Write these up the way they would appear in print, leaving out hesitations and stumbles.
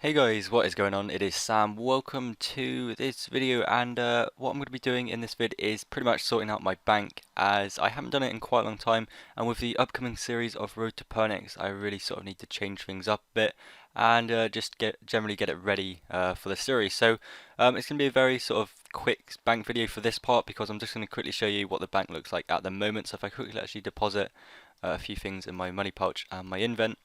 Hey guys, what is going on? It is Sam. Welcome to this video, and what I'm going to be doing in this vid is pretty much sorting out my bank, as I haven't done it in quite a long time, and with the upcoming series of Road to Pernix I really sort of need to change things up a bit and just generally get it ready for the series. So it's going to be a very sort of quick bank video for this part, because I'm just going to quickly show you what the bank looks like at the moment. So if I quickly actually deposit a few things in my money pouch and my invent,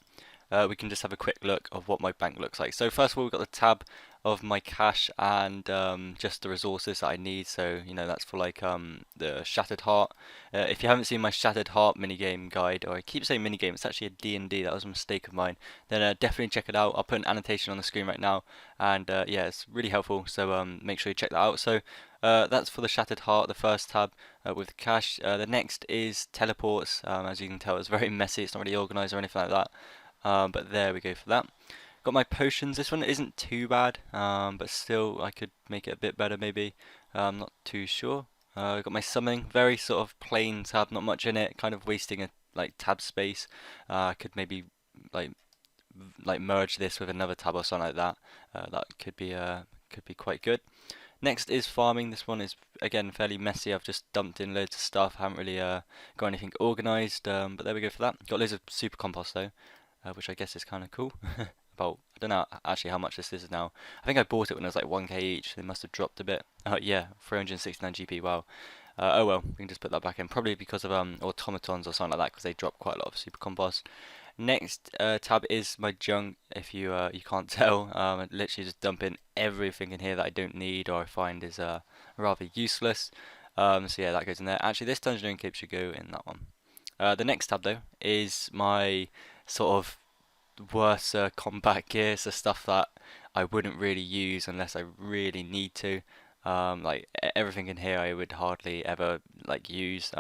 we can just have a quick look of what my bank looks like. So first of all, we've got the tab of my cash and just the resources that I need. So that's for like the Shattered Heart. If you haven't seen my Shattered Heart minigame guide, or I keep saying minigame, it's actually a D&D, that was a mistake of mine, then definitely check it out. I'll put an annotation on the screen right now, and yeah, it's really helpful, so make sure you check that out. So that's for the Shattered Heart, the first tab with the cash. The next is teleports. As you can tell, it's very messy, it's not really organized or anything like that. But there we go for that. Got my potions. This one isn't too bad, but still I could make it a bit better maybe. I'm not too sure. Got my summoning. Very sort of plain tab, not much in it. Kind of wasting a like tab space. I could maybe like merge this with another tab or something like that. That could be quite good. Next is farming. This one is again fairly messy. I've just dumped in loads of stuff. Haven't really got anything organized. But there we go for that. Got loads of super compost though, which I guess is kind of cool. About, I don't know actually how much this is now. I think I bought it when it was like 1k each. They must have dropped a bit. Oh yeah, 369 GP. Wow. Oh well, we can just put that back in. Probably because of automatons or something like that, because they drop quite a lot of super compost. Next tab is my junk. If you can't tell, I literally just dump in everything in here that I don't need or I find is rather useless. So yeah, that goes in there. Actually, this dungeon cape should go in that one. The next tab though is my sort of worse combat gear, so stuff that I wouldn't really use unless I really need to. Like everything in here I would hardly ever like use.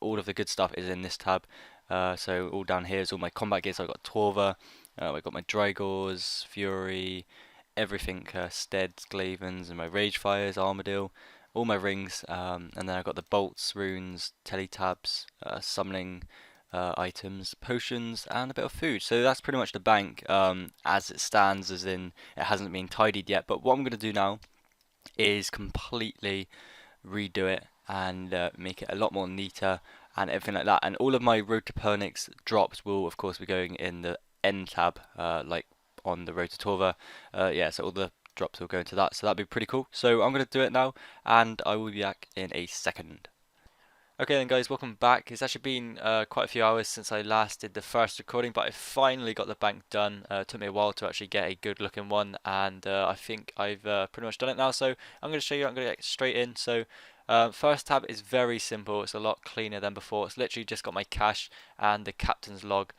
All of the good stuff is in this tab. So all down here is all my combat gear. So I've got Torva, I've got my Drygors, Fury, everything, Steads, Glavens, and my Rage Fires, Armadil, all my rings, and then I've got the bolts, runes, teletabs, summoning items, potions, and a bit of food. So that's pretty much the bank as it stands, as in it hasn't been tidied yet. But what I'm going to do now is completely redo it and make it a lot more neater and everything like that. And all of my Road to Pernix drops will, of course, be going in the end tab, like on the Road to Torva. Yeah, so all the drops will go into that. So that'd be pretty cool. So I'm going to do it now, and I will be back in a second. Okay then guys, welcome back. It's actually been quite a few hours since I last did the first recording, but I finally got the bank done. It took me a while to actually get a good looking one, and I think I've pretty much done it now. So I'm going to show you, I'm going to get straight in. So first tab is very simple. It's a lot cleaner than before. It's literally just got my cash and the captain's log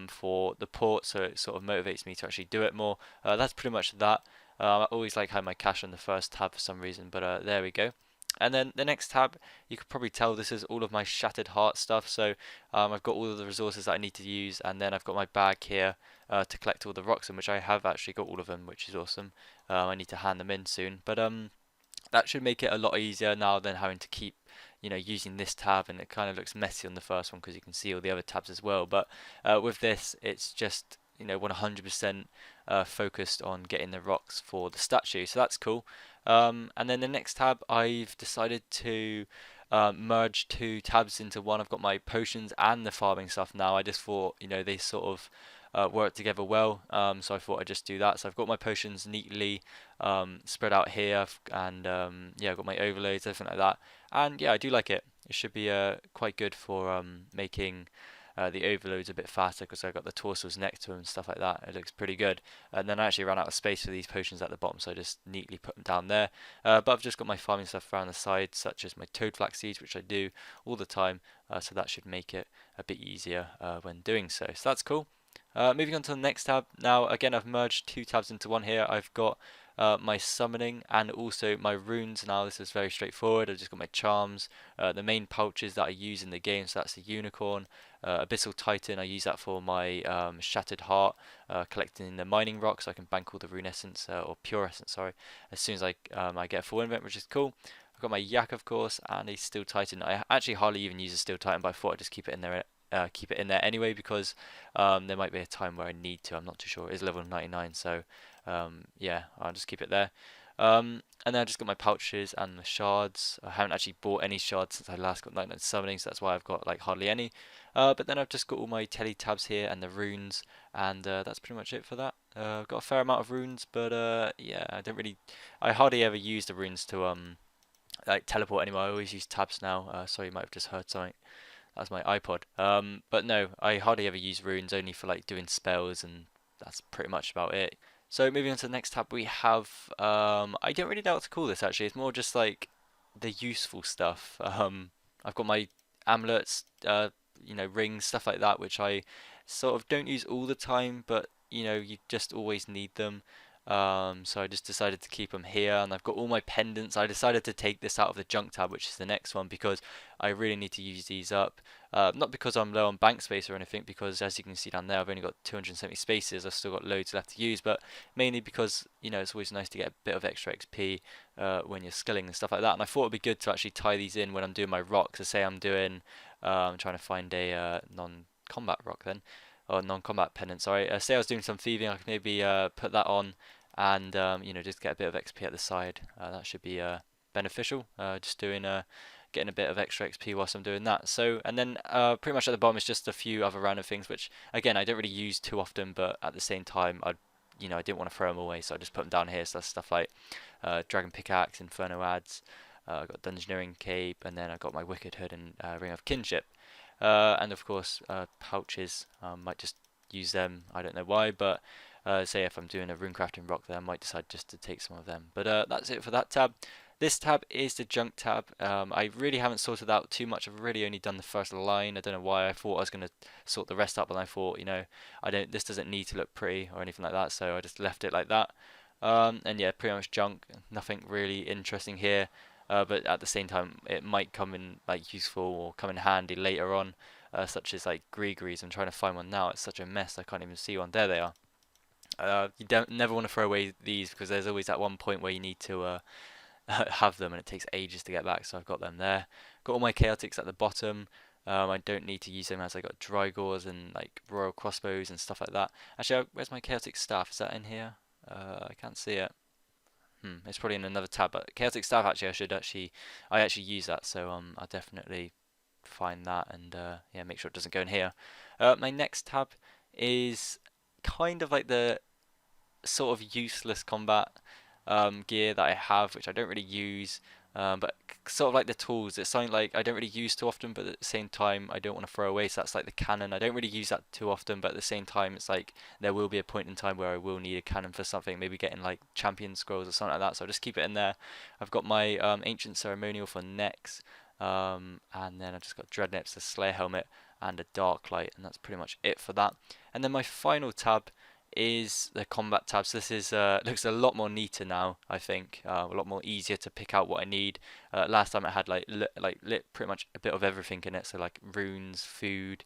for the port, so it sort of motivates me to actually do it more. That's pretty much that. I always like having my cash on the first tab for some reason, but there we go. And then the next tab, you could probably tell this is all of my Shattered Heart stuff. So I've got all of the resources that I need to use, and then I've got my bag here to collect all the rocks in, which I have actually got all of them, which is awesome. I need to hand them in soon, but that should make it a lot easier now than having to keep using this tab, and it kind of looks messy on the first one because you can see all the other tabs as well. But with this, it's just 100% focused on getting the rocks for the statue, so that's cool. And then the next tab, I've decided to merge two tabs into one. I've got my potions and the farming stuff now. I just thought, they sort of work together well, so I thought I'd just do that. So I've got my potions neatly spread out here, and yeah, I've got my overloads, everything like that. And yeah, I do like it. It should be quite good for making the overloads a bit faster, because I've got the torsos next to them and stuff like that. It looks pretty good. And then I actually ran out of space for these potions at the bottom, so I just neatly put them down there. But I've just got my farming stuff around the side, such as my toad flax seeds, which I do all the time. So that should make it a bit easier when doing so. So that's cool. Moving on to the next tab. Now, again, I've merged two tabs into one here. I've got my summoning and also my runes. Now this is very straightforward. I've just got my charms, the main pouches that I use in the game, so that's the unicorn, abyssal titan. I use that for my shattered heart, collecting the mining rocks so I can bank all the rune essence, or pure essence, sorry, as soon as I get a full invent, which is cool. I've got my yak, of course, and a steel titan. I actually hardly even use a steel titan, but I thought I'd just keep it in there. Keep it in there anyway, because there might be a time where I need to. I'm not too sure. It is level 99, so yeah, I'll just keep it there. And then I just got my pouches and the shards. I haven't actually bought any shards since I last got Night Summoning, so that's why I've got like hardly any. But then I've just got all my tele tabs here and the runes, and that's pretty much it for that. I've got a fair amount of runes, but yeah, I hardly ever use the runes to like teleport anymore. I always use tabs now. Sorry, you might have just heard something. That's my iPod. But no, I hardly ever use runes, only for like doing spells, and that's pretty much about it. So moving on to the next tab, we have I don't really know what to call this actually. It's more just like the useful stuff. I've got my amulets, rings, stuff like that, which I sort of don't use all the time, but you just always need them. So I just decided to keep them here, and I've got all my pendants. I decided to take this out of the junk tab, which is the next one, because I really need to use these up. Not because I'm low on bank space or anything, because as you can see down there, I've only got 270 spaces. I've still got loads left to use, but mainly because it's always nice to get a bit of extra XP when you're skilling and stuff like that. And I thought it'd be good to actually tie these in when I'm doing my rocks. So say I'm doing, I'm trying to find a non-combat rock then, or non-combat pendant. Sorry. Say I was doing some thieving, I could maybe put that on, and just get a bit of XP at the side. That should be beneficial. Just doing getting a bit of extra XP whilst I'm doing that. So, and then pretty much at the bottom is just a few other random things, which again I don't really use too often, but at the same time I didn't want to throw them away, so I just put them down here. So that's stuff like Dragon Pickaxe, Inferno Ads, I got Dungeoneering Cape, and then I got my Wicked Hood and Ring of Kinship. And of course pouches, might just use them, I don't know why, but say if I'm doing a runecrafting rock there, I might decide just to take some of them. But that's it for that tab. This tab is the junk tab. I really haven't sorted out too much. I've really only done the first line. I don't know why. I thought I was going to sort the rest up, and I thought, this doesn't need to look pretty or anything like that, so I just left it like that. And yeah, pretty much junk. Nothing really interesting here. But at the same time, it might come in like useful or come in handy later on, such as like Grigris. I'm trying to find one now. It's such a mess. I can't even see one. There they are. You don't never want to throw away these, because there's always that one point where you need to have them, and it takes ages to get back. So I've got them there. Got all my chaotics at the bottom. I don't need to use them, as I got Drygores and like royal crossbows and stuff like that. Actually, where's my chaotic staff? Is that in here? I can't see it. It's probably in another tab. But chaotic staff, actually, I actually use that. So I'll definitely find that, and yeah, make sure it doesn't go in here. My next tab is kind of like the sort of useless combat gear that I have, which I don't really use, but sort of like the tools. It's something like I don't really use too often, but at the same time I don't want to throw away. So that's like the cannon. I don't really use that too often, but at the same time it's like there will be a point in time where I will need a cannon for something, maybe getting like champion scrolls or something like that. So I'll just keep it in there. I've got my ancient ceremonial for necks, and then I've just got dreadnips, a slayer helmet, and a dark light, and that's pretty much it for that. And then my final tab is the combat tab. So this is looks a lot more neater now, I think. A lot more easier to pick out what I need. Last time it had like lit pretty much a bit of everything in it, so like runes, food,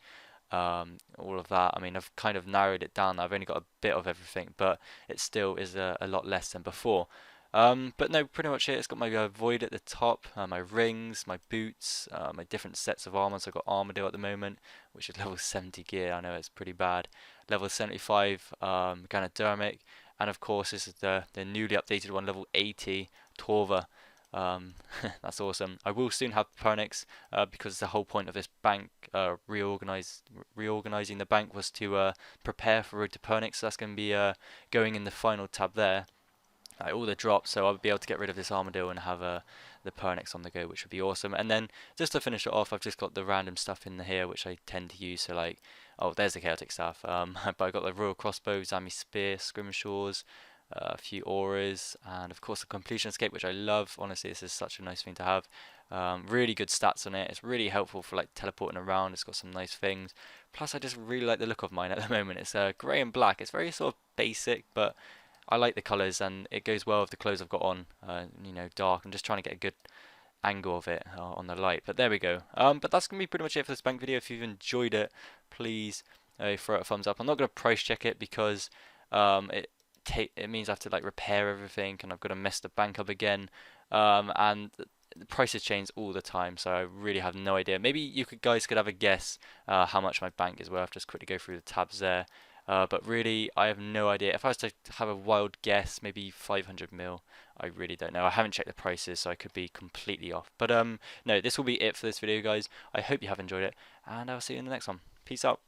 all of that. I mean, I've kind of narrowed it down. I've only got a bit of everything, but it still is a lot less than before. But no, pretty much it. It's got my void at the top, my rings, my boots, my different sets of armor. So I've got Armadale at the moment, which is level 70 gear. I know it's pretty bad. Level 75 Ganodermic, and of course this is the newly updated one, level 80 Torva. That's awesome. I will soon have Pernix, because the whole point of this bank reorganizing the bank was to prepare for Road to Pernix. So that's going to be going in the final tab there. All the drops, so I'll be able to get rid of this Armadillo and have the Pernix on the go, which would be awesome. And then just to finish it off, I've just got the random stuff in here, which I tend to use. So like, oh, there's the chaotic stuff. But I got the royal crossbow, Zami spear, skirmishers, a few auras, and of course the completion escape, which I love. Honestly, this is such a nice thing to have. Really good stats on it. It's really helpful for like teleporting around. It's got some nice things. Plus, I just really like the look of mine at the moment. It's grey and black. It's very sort of basic, but I like the colours, and it goes well with the clothes I've got on. Dark. I'm just trying to get a good angle of it on the light. But there we go. But that's going to be pretty much it for this bank video. If you've enjoyed it, please throw it a thumbs up. I'm not going to price check it, because it means I have to like repair everything, and I've got to mess the bank up again. And the prices change all the time, so I really have no idea. Maybe you guys could have a guess how much my bank is worth. Just quickly go through the tabs there. but really I have no idea. If I was to have a wild guess, maybe 500 mil. I really don't know. I haven't checked the prices, so I could be completely off. But no, this will be it for this video, guys. I hope you have enjoyed it, and I'll see you in the next one. Peace out.